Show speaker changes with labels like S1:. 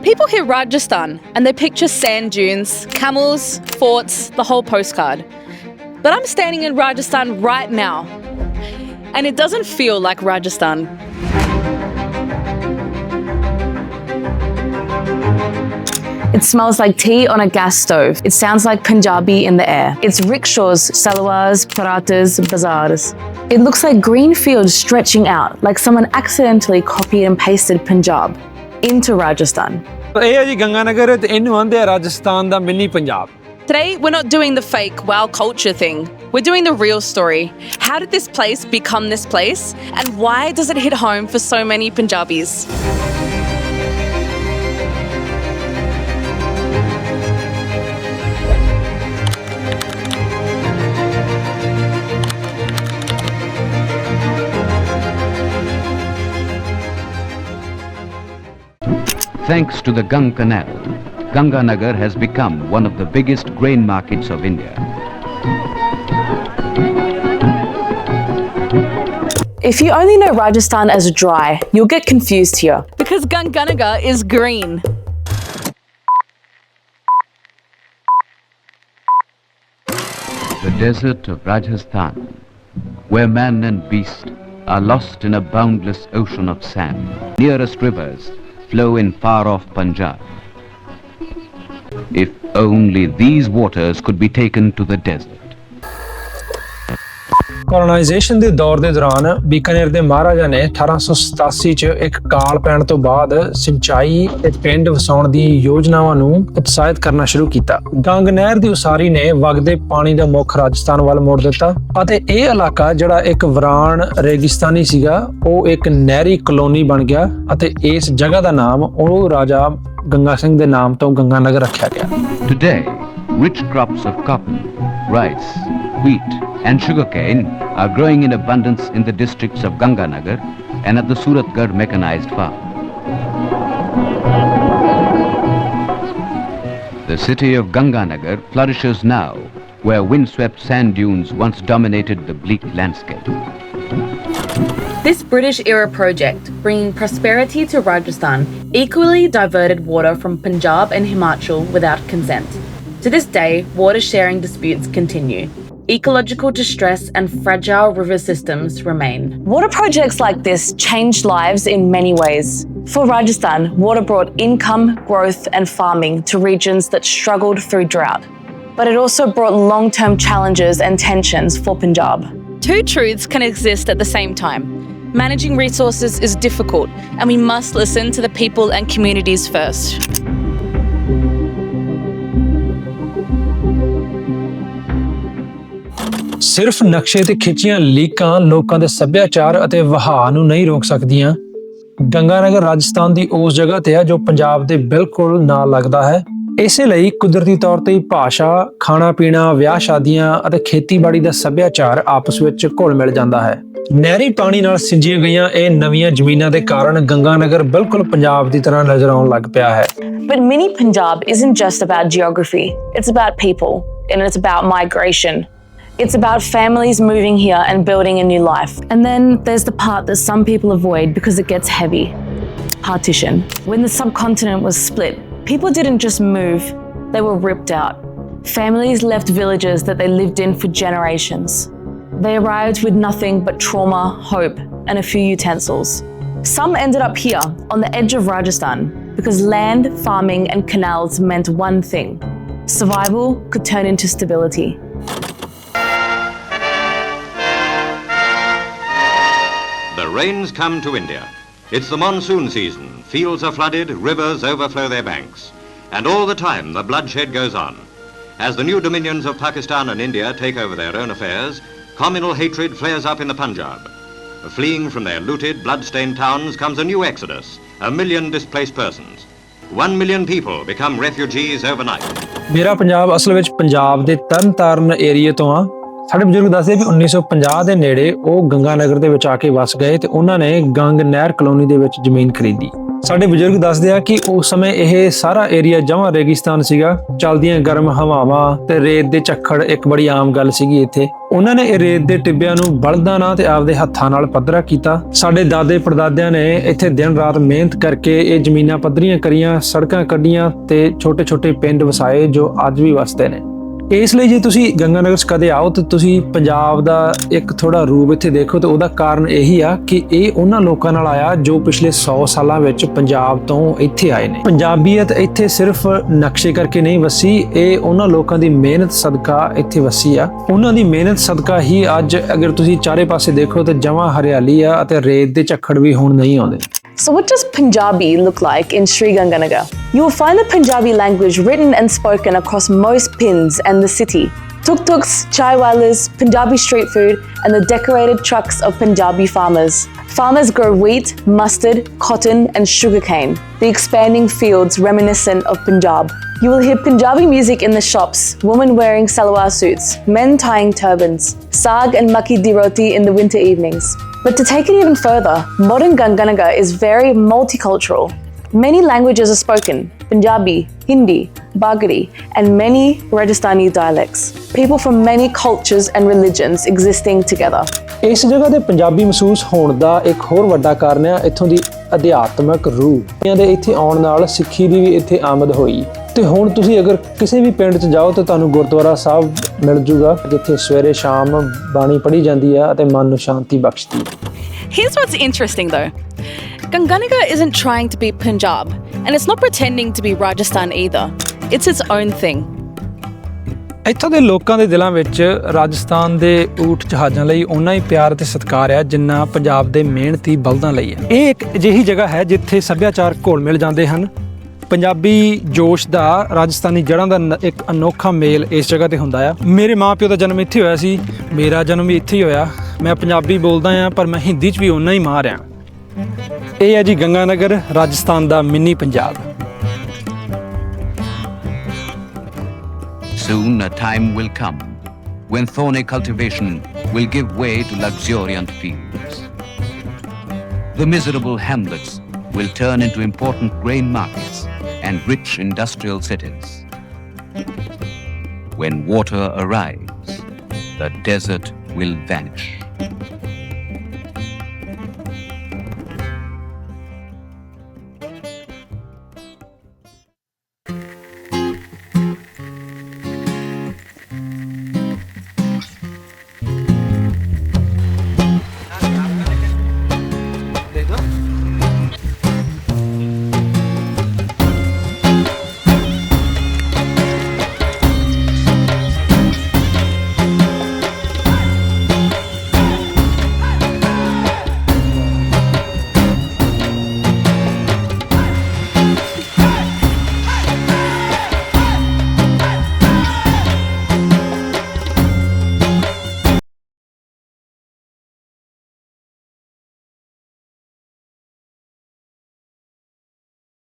S1: People hear Rajasthan and they picture sand dunes, camels, forts, the whole postcard. But I'm standing in Rajasthan right now, and it doesn't feel like Rajasthan. It smells like tea on a gas stove. It sounds like Punjabi in the air. It's rickshaws, salwars, parathas, bazaars. It looks like green fields stretching out, like someone accidentally copied and pasted Punjab into Rajasthan.
S2: ਇਹ ਹੈ ਜੀ ਗੰਗਾਨਗਰ ਤੇ ਇਹਨੂੰ ਆਂਦੇ ਆ ਰਾਜਸਥਾਨ ਦਾ mini Punjab.
S1: Today, we're not doing the fake wow culture thing. We're doing the real story. How did this place become this place? And why does it hit home for so many Punjabis?
S3: Thanks to the Canal, Ganganagar has become one of the biggest grain markets of India.
S1: If you only know Rajasthan as dry, you'll get confused here. Because Ganganagar is green.
S3: The desert of Rajasthan, where man and beast are lost in a boundless ocean of sand. Nearest rivers flow in far-off Punjab. If only these waters could be taken to the desert.
S2: ਕੋਲੋਨਾਈਜੇਸ਼ਨ ਦੇ ਦੌਰ ਦੇ ਦੌਰਾਨ ਬੀਕਾਨੇਰ ਦੇ ਮਹਾਰਾਜਾ ਨੇ 1887 ਚ ਇੱਕ ਕਾਲ ਪੈਣ ਤੋਂ ਬਾਅਦ ਸਿੰਚਾਈ ਤੇ ਪਿੰਡ ਵਸਾਉਣ ਦੀ ਯੋਜਨਾਵਾਂ ਨੂੰ ਉਤਸ਼ਾਹਿਤ ਕਰਨਾ ਸ਼ੁਰੂ ਕੀਤਾ। ਗੰਗ ਨਹਿਰ ਦੀ ਉਸਾਰੀ ਨੇ ਵਗਦੇ ਪਾਣੀ ਦਾ ਮੁੱਖ ਰਾਜਸਥਾਨ ਵੱਲ ਮੋੜ ਦਿੱਤਾ ਅਤੇ ਇਹ ਇਲਾਕਾ ਜਿਹੜਾ ਇੱਕ ਵੀਰਾਨ ਰੇਗਿਸਤਾਨੀ ਸੀਗਾ ਉਹ ਇੱਕ ਨਹਿਰੀ ਕਲੋਨੀ ਬਣ ਗਿਆ ਅਤੇ ਇਸ ਜਗ੍ਹਾ ਦਾ ਨਾਮ ਉਹ ਰਾਜਾ ਗੰਗਾ ਸਿੰਘ ਦੇ ਨਾਮ ਤੋਂ ਗੰਗਾਨਗਰ ਰੱਖਿਆ ਗਿਆ।
S3: Today, rich crops of cotton, rice, wheat and sugarcane are growing in abundance in the districts of Ganganagar and at the Suratgarh mechanized farm. The city of Ganganagar flourishes now, where windswept sand dunes once dominated the bleak landscape.
S1: This British-era project, bringing prosperity to Rajasthan, equally diverted water from Punjab and Himachal without consent. To this day, water sharing disputes continue. Ecological distress and fragile river systems remain. Water projects like this changed lives in many ways. For Rajasthan, water brought income, growth and farming to regions that struggled through drought. But it also brought long-term challenges and tensions for Punjab. Two truths can exist at the same time. Managing resources is difficult, and we must listen to the people and communities first.
S2: ਸਿਰਫ ਨਕਸ਼ੇ ਤੇ ਖਿੱਚੀਆਂ ਲੀਕਾਂ ਲੋਕਾਂ ਦੇ ਸੱਭਿਆਚਾਰ ਅਤੇ ਵਹਾਅ ਨੂੰ ਨਹੀਂ ਰੋਕ ਸਕਦੀਆਂ। ਗੰਗਾਨਗਰ ਰਾਜਸਥਾਨ ਦੀ ਉਸ ਜਗ੍ਹਾ ਤੇ ਹੈ ਜੋ ਪੰਜਾਬ ਦੇ ਬਿਲਕੁਲ ਨਾਲ ਲੱਗਦਾ ਹੈ। ਇਸੇ ਲਈ ਕੁਦਰਤੀ ਤੌਰ ਤੇ ਭਾਸ਼ਾ, ਖਾਣਾ ਪੀਣਾ, ਵਿਆਹ ਸ਼ਾਦੀਆਂ ਅਤੇ ਖੇਤੀਬਾੜੀ ਦਾ ਸੱਭਿਆਚਾਰ ਆਪਸ ਵਿੱਚ ਘੁਲ ਮਿਲ ਜਾਂਦਾ ਹੈ। ਨਹਿਰੀ ਪਾਣੀ ਨਾਲ ਸਿੰਜੀਆਂ ਗਈਆਂ ਇਹ ਨਵੀਆਂ ਜ਼ਮੀਨਾਂ ਦੇ ਕਾਰਨ ਗੰਗਾਨਗਰ ਬਿਲਕੁਲ ਪੰਜਾਬ ਦੀ ਤਰ੍ਹਾਂ ਨਜ਼ਰ ਆਉਣ ਲੱਗ ਪਿਆ ਹੈ।
S1: But mini Punjab isn't just about geography. It's about people, and it's about migration. It's about families moving here and building a new life. And then there's the part that some people avoid because it gets heavy. Partition. When the subcontinent was split, people didn't just move, they were ripped out. Families left villages that they lived in for generations. They arrived with nothing but trauma, hope, and a few utensils. Some ended up here, on the edge of Rajasthan, because land, farming, and canals meant one thing: survival could turn into stability.
S4: The rains come to India. It's the monsoon season. Fields are flooded, rivers overflow their banks. And all the time the bloodshed goes on. As the new dominions of Pakistan and India take over their own affairs, communal hatred flares up in the Punjab. Fleeing from their looted, blood-stained towns comes a new exodus, 1 million displaced persons. 1 million people become refugees overnight.
S2: ਮੇਰਾ ਪੰਜਾਬ ਅਸਲ ਵਿੱਚ ਪੰਜਾਬ ਦੇ ਤਰਨਤਾਰਨ ਏਰੀਏ ਤੋਂ ਆ। ਸਾਡੇ ਬਜ਼ੁਰਗ ਦੱਸਦੇ ਵੀ 1950 ਦੇ ਨੇੜੇ ਉਹ ਗੰਗਾਨਗਰ ਦੇ ਵਿੱਚ ਆ ਕੇ ਵਸ ਗਏ ਤੇ ਉਹਨਾਂ ਨੇ ਗੰਗ ਨਹਿਰ ਕਲੋਨੀ ਦੇ ਵਿੱਚ ਜ਼ਮੀਨ ਖਰੀਦੀ। ਸਾਡੇ ਬਜ਼ੁਰਗ ਦੱਸਦੇ ਆ ਕਿ ਉਸ ਸਮੇਂ ਇਹ ਸਾਰਾ ਏਰੀਆ ਜਮਾਂ ਰੇਗਿਸਤਾਨ ਸੀਗਾ। ਚਲਦੀਆਂ ਗਰਮ ਹਵਾਵਾਂ ਤੇ ਰੇਤ ਦੇ ਝੱਖੜ ਇੱਕ ਬੜੀ ਆਮ ਗੱਲ ਸੀਗੀ ਇੱਥੇ। ਉਹਨਾਂ ਨੇ ਇਹ ਰੇਤ ਦੇ ਟਿੱਬਿਆਂ ਨੂੰ ਬਲਦਾਂ ਨਾਲ ਤੇ ਆਪਦੇ ਹੱਥਾਂ ਨਾਲ ਪੱਧਰਾ ਕੀਤਾ। ਸਾਡੇ ਦਾਦੇ ਪੜਦਾਦਿਆਂ ਨੇ ਇੱਥੇ ਦਿਨ ਰਾਤ ਮਿਹਨਤ ਕਰਕੇ ਇਹ ਜ਼ਮੀਨਾਂ ਪੱਧਰੀਆਂ ਕਰੀਆਂ, ਸੜਕਾਂ ਕੱਢੀਆਂ ਤੇ ਛੋਟੇ-ਛੋਟੇ ਪਿੰਡ ਵਸਾਏ ਜੋ ਅੱਜ ਵੀ ਵਸਦੇ ਨੇ। ਇਸ ਲਈ ਜੇ ਤੁਸੀਂ ਗੰਗਾਨਗਰ 'ਚ ਕਦੇ ਆਓ ਤਾਂ ਤੁਸੀਂ ਪੰਜਾਬ ਦਾ ਇੱਕ ਥੋੜਾ ਰੂਪ ਇੱਥੇ ਦੇਖੋ ਤੇ ਉਹਦਾ ਕਾਰਨ ਇਹੀ ਆ ਕਿ ਇਹ ਉਹਨਾਂ ਲੋਕਾਂ ਨਾਲ ਆਇਆ ਜੋ ਪਿਛਲੇ 100 ਸਾਲਾਂ ਵਿੱਚ ਪੰਜਾਬ ਤੋਂ ਇੱਥੇ ਆਏ ਨੇ। ਪੰਜਾਬੀਅਤ ਇੱਥੇ ਸਿਰਫ ਨਕਸ਼ੇ ਕਰਕੇ ਨਹੀਂ ਵਸੀ, ਇਹ ਉਹਨਾਂ ਲੋਕਾਂ ਦੀ ਮਿਹਨਤ ਸਦਕਾ ਇੱਥੇ ਵਸੀ ਆ। ਉਹਨਾਂ ਦੀ ਮਿਹਨਤ ਸਦਕਾ ਹੀ ਅੱਜ ਅਗਰ ਤੁਸੀਂ ਚਾਰੇ ਪਾਸੇ ਦੇਖੋ ਤਾਂ ਜਮਾਂ ਹਰਿਆਲੀ ਆ ਅਤੇ ਰੇਤ ਦੇ ਝੱਖੜ ਵੀ ਹੁਣ ਨਹੀਂ ਆਉਂਦੇ।
S1: So what does Punjabi look like in Sri Ganganagar? You will find the Punjabi language written and spoken across most pins and the city. Tuk-tuks, chaiwalas, Punjabi street food, and the decorated trucks of Punjabi farmers. Farmers grow wheat, mustard, cotton, and sugarcane, the expanding fields reminiscent of Punjab. You will hear Punjabi music in the shops, women wearing salwar suits, men tying turbans, saag and makki di roti in the winter evenings. But to take it even further, modern Ganganagar is very multicultural. Many languages are spoken: Punjabi, Hindi, Bagri, and many Rajasthani dialects. People from many cultures and religions existing together.
S2: ਇਸ ਜਗ੍ਹਾ ਤੇ ਪੰਜਾਬੀ ਮਹਿਸੂਸ ਹੋਣ ਦਾ ਇੱਕ ਹੋਰ ਵੱਡਾ ਕਾਰਨ ਹੈ ਇੱਥੋਂ ਦੀ ਅਧਿਆਤਮਕ ਰੂਹ। ਦੇ ਇੱਥੇ ਆਉਣ ਨਾਲ ਸਿੱਖੀ ਦੀ ਵੀ ਇੱਥੇ ਆਮਦ ਹੋਈ ਤੇ ਹੁਣ ਤੁਸੀਂ ਅਗਰ ਕਿਸੇ ਵੀ ਪਿੰਡ 'ਚ ਜਾਓ ਤਾਂ ਤੁਹਾਨੂੰ ਗੁਰਦੁਆਰਾ ਸਾਹਿਬ ਮਿਲ ਜੂਗਾ ਜਿੱਥੇ ਸਵੇਰੇ ਸ਼ਾਮ ਬਾਣੀ ਪੜ੍ਹੀ ਜਾਂਦੀ ਆ ਅਤੇ ਮਨ ਨੂੰ ਸ਼ਾਂਤੀ ਬਖਸ਼ਦੀ ਹੈ।
S1: Here's what's interesting though. Ganganagar isn't trying to be Punjab, and it's not pretending to be Rajasthan either. It's its own thing.
S2: ਇੱਥੋਂ ਦੇ ਲੋਕਾਂ ਦੇ ਦਿਲਾਂ ਵਿੱਚ ਰਾਜਸਥਾਨ ਦੇ ਊਠ ਜਹਾਜ਼ਾਂ ਲਈ ਓਨਾ ਹੀ ਪਿਆਰ ਅਤੇ ਸਤਿਕਾਰ ਆ ਜਿੰਨਾ ਪੰਜਾਬ ਦੇ ਮਿਹਨਤੀ ਬਲਦਾਂ ਲਈ ਹੈ। ਇਹ ਇੱਕ ਅਜਿਹੀ ਜਗ੍ਹਾ ਹੈ ਜਿੱਥੇ ਸੱਭਿਆਚਾਰ ਘੁਲ ਮਿਲ ਜਾਂਦੇ ਹਨ। ਪੰਜਾਬੀ ਜੋਸ਼ ਦਾ ਰਾਜਸਥਾਨੀ ਜੜ੍ਹਾਂ ਦਾ ਇੱਕ ਅਨੋਖਾ ਮੇਲ ਇਸ ਜਗ੍ਹਾ ਤੇ ਹੁੰਦਾ ਆ। ਮੇਰੇ ਮਾਂ-ਪਿਓ ਦਾ ਜਨਮ ਇੱਥੇ ਹੋਇਆ ਸੀ, ਮੇਰਾ ਜਨਮ ਵੀ ਇੱਥੇ ਹੀ ਹੋਇਆ। ਮੈਂ ਪੰਜਾਬੀ ਬੋਲਦਾ ਹਾਂ ਪਰ ਮੈਂ ਹਿੰਦੀ 'ਚ ਵੀ ਓਨਾ ਹੀ ਮਾਹਰ ਹਾਂ। ਇਹ ਹੈ ਜੀ ਗੰਗਾਨਗਰ, ਰਾਜਸਥਾਨ ਦਾ mini Punjab.
S3: Soon a time will come when thorny cultivation will give way to luxuriant fields. The miserable hamlets will turn into important grain markets and rich industrial cities. When water arrives, the desert will vanish.